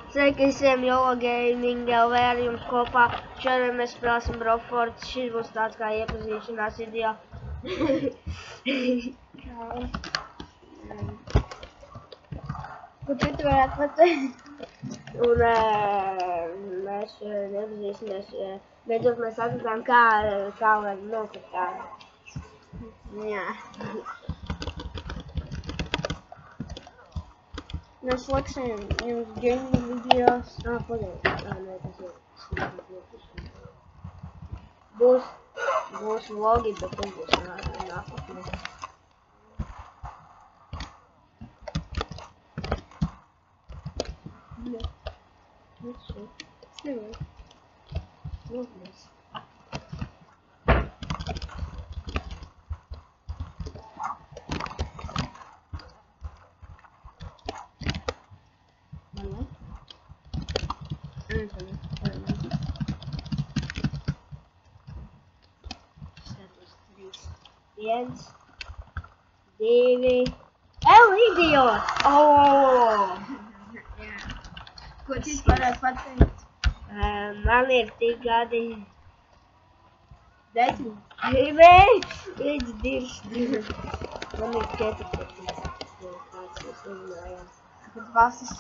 Sveiki visiem Jolo Gaming LV ar jums kopā. Šodien mēs spēlēsim Brofords. Šis būs tāds kā iepazīšanās video. Ko citu varētu pateikt? Un mēs iepazīsimies. Beidzot mēs atradām, kā var nokļūt tā. Jā. Mēs liksim jums gaming videos. Pagaid. Nē, tas ir. Būs vlogi, bet tas būs nākotnē. Bļa. What's shit? Es nevaru. Lūdnes. Viens, divi... Idiots! Ko cits varētu pateikt? Man ir tik gadi... 10? Līdz 20. Man ir 14. Kāds mēs uzzinājām. Kad valstis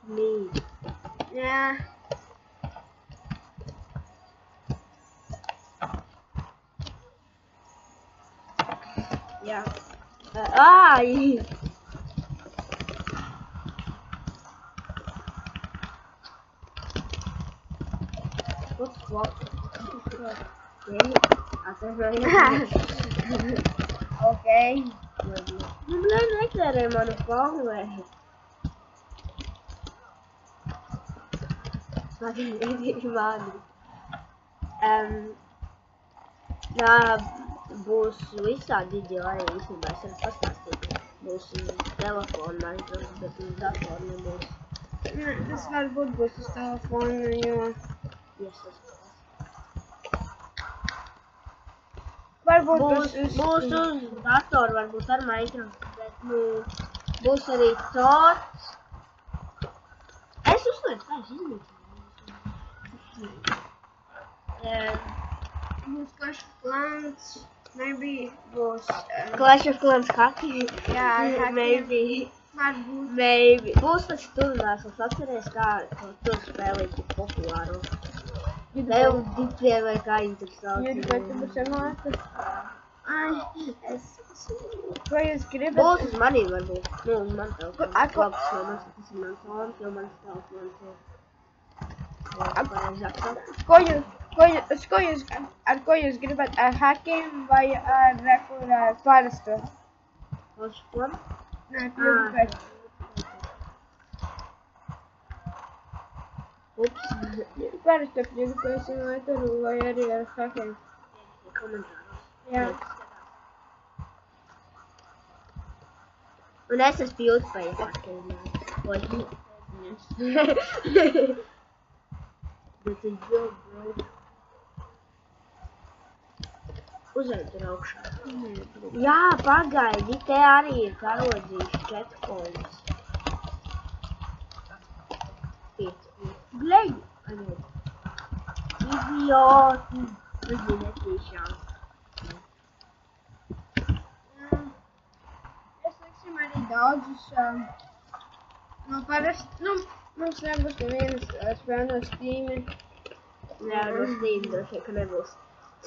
Me. Yeah. Yeah. What? Okay. Nu, necerē manu palmē. Būs visādi video arī īstenībā, es varu pastāstīt. Būs telefonu Minecraft, bet uz datoru nebūs. Tas varbūt būs uz telefonu, jo... Varbūt būs uz datoru, varbūt ar Minecraft, bet būs arī tots. Es uzslēdzu, kā es izmītu. Būs Clash of Clans, maybe būs... Clash of Clans haki? Jā, maybe. Varbūt. Maybe. Būs taču turnās, es atceries, kā tur spēlīt tik populāru. Vēl ditvien vai kā interesanti. YouTube būs emāta? Ko jūs gribat? Būs uz manī varbūt. Nu, uz man telefonu. Tas ir mans fons, jo mans telefons ir... Ar ko jūs gribat? Ar hakiem vai ar parastu? Uz ko? Nē, PewDiePie. Ups. Parastu PewDiePie simulatoru vai arī ar hakiem? Komentāros. Jā. Un es esmu PewDiePie hakiem. Oi. That's a joke, bro. Uzēj tur augšā. Jā, pagaidi, te arī ir karodzīši checkpoints. 5. Bleļ! Idioti! Tas bija netīšām. Es liksim arī daudzus, mums nebūs nevienas spēle no Steam. Jā, no Steam droši, ka nebūs.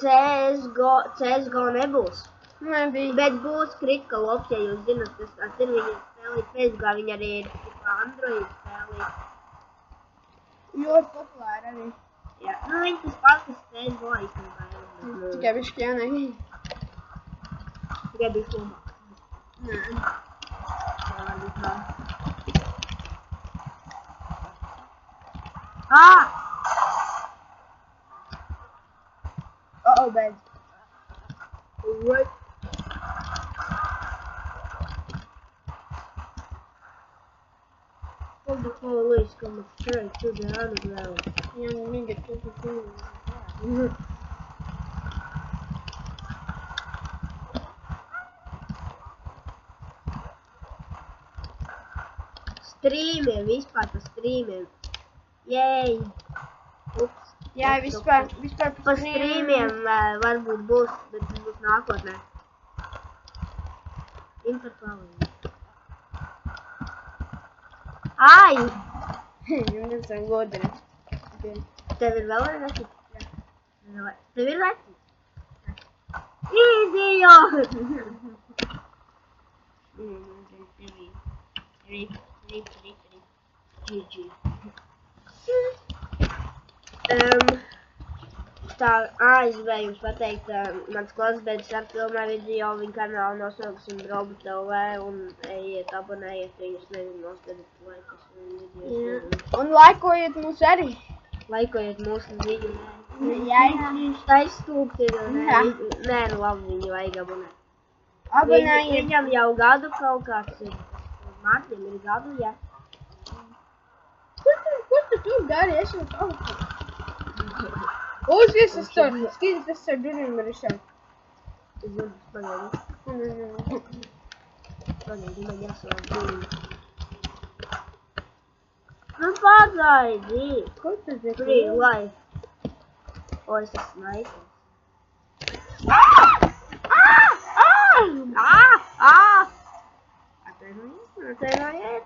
CSGO nebūs. Bet būs Critical Ops, ja jūs zināt, tas ir viņa spēlīt CSGO, viņa arī ir Android spēlīt. Ļoti populāri arī. Jā, viņa tas pats, kas CSGO īstenībā. Tikai bišķi jānegi. Tikai bišķi labāk. Nē. Beidz. Right. From the police come straight to the underground. Young nigga took it too. Streamiem, vispār pa streamiem. Jej! Ups. Jā, vispār Pa streamiem varbūt būs, bet būs nākotnē. Interpolī. Ai! Jums ir godina. Tev ir vēl veci? Jā. Tev ir veci? Īzijo! GG. Tā, es gribēju jums pateikt, mans klasbēdis ar filmē video, viņa kanālu nosauksim Drobu TV un ejiet, abonējiet viņus, nezinu, noskatīt laikus un videos. Un laikojiet mūs arī. Laikojiet mūsu video. Jā. Taisstūkti, nē, nu labi, viņu vajag abonēt. Abonējiet. Viņam jau gadu kaut kāds ir. Mārtiņam ir gadu, jā. Kur tu tur dari? Es jau kaut kā. Uzvies es tur. Skīdzi, tas ar durvīm arī šeit. Es zinu, pagaidi. Pagaidi, man jāsavāk durvīm. Nu pagaidi. Kur tu tur? Free life. O, es esmu naikos.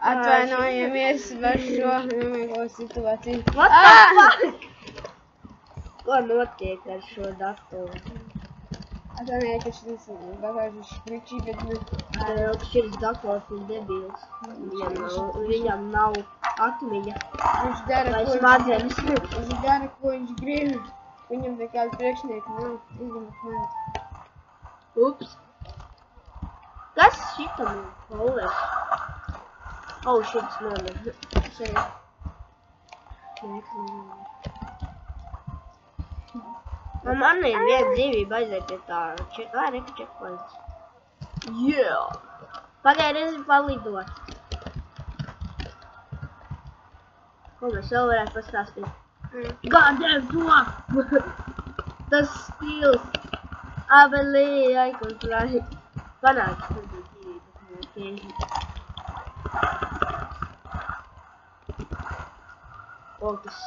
Atvainojamies par šo nemīgo situāciju. What the fuck? Ko notiek ar šo datoru? Atvainojiet, ka šis bagāžas špričī, bet ne. Šis dators ir debils. Viņam nav atmiņa. Viņš dara, vai smadzenes. Viņš dara, ko viņš grib. Viņam nekāda priekšnieka nav. Izņemot mani. Ups. Kas šitam ir? Paulēs. Oh, šits nomir. Sevi. Man ir viena dzīvība aiziet pie tā. Vai reka checkpoints? Yeah! Pagaidi, es palidot. Ko mēs vēl varētu pastāstīt? Goddamn fuck! Tas stils. I believe I can fly. Panāks, tur bija dzīvība. O, tas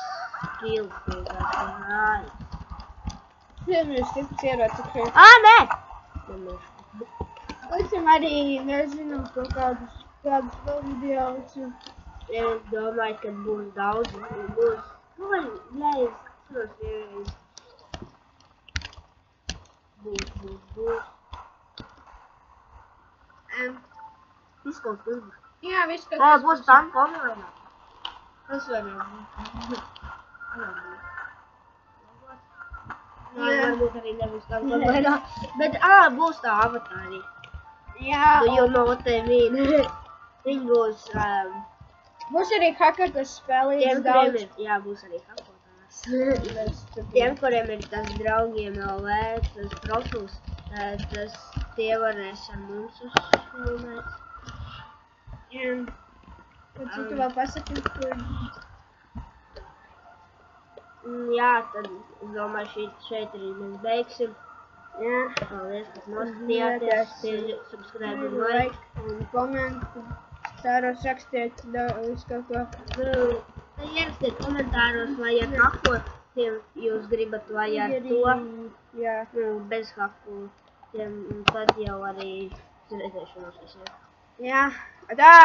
stils vienkārši nice. Mēs tikus ieroci šeit. Nē! Liksim arī, nezinu, kaut kādus vēl videos. Es domāju, ka būs daudz. Būs. Nu, vai, es atceros vienreiz. Būs. Viss kaut kas būs. Jā, viss kaut kas būs tanka online. Tas var būt. Varbūt arī nebūs tanka online. Bet, būs tā avatāri. Jā. You know what I mean. Viņi būs, būs arī hackers spēlējas daudz. Jā, būs arī hackotājs. Tiem, kuriem ir tas draugiem LV, tas profils, tie varēs ar mums uzfilmēt. Ko citu vēl pasaki? Jā, tad es domāju, šeit arī mēs beigsim. Jā. Paldies, kas noskatījāties. Subscribe un like. Un komentu. Tāros rakstiet uz kaut ko. Ierakstiet komentāros, vai ar hakotiem jūs gribat, vai ar to. Jā. Bez hakotiem. Un tad jau arī redzēšanos visiem. Jā. Tā!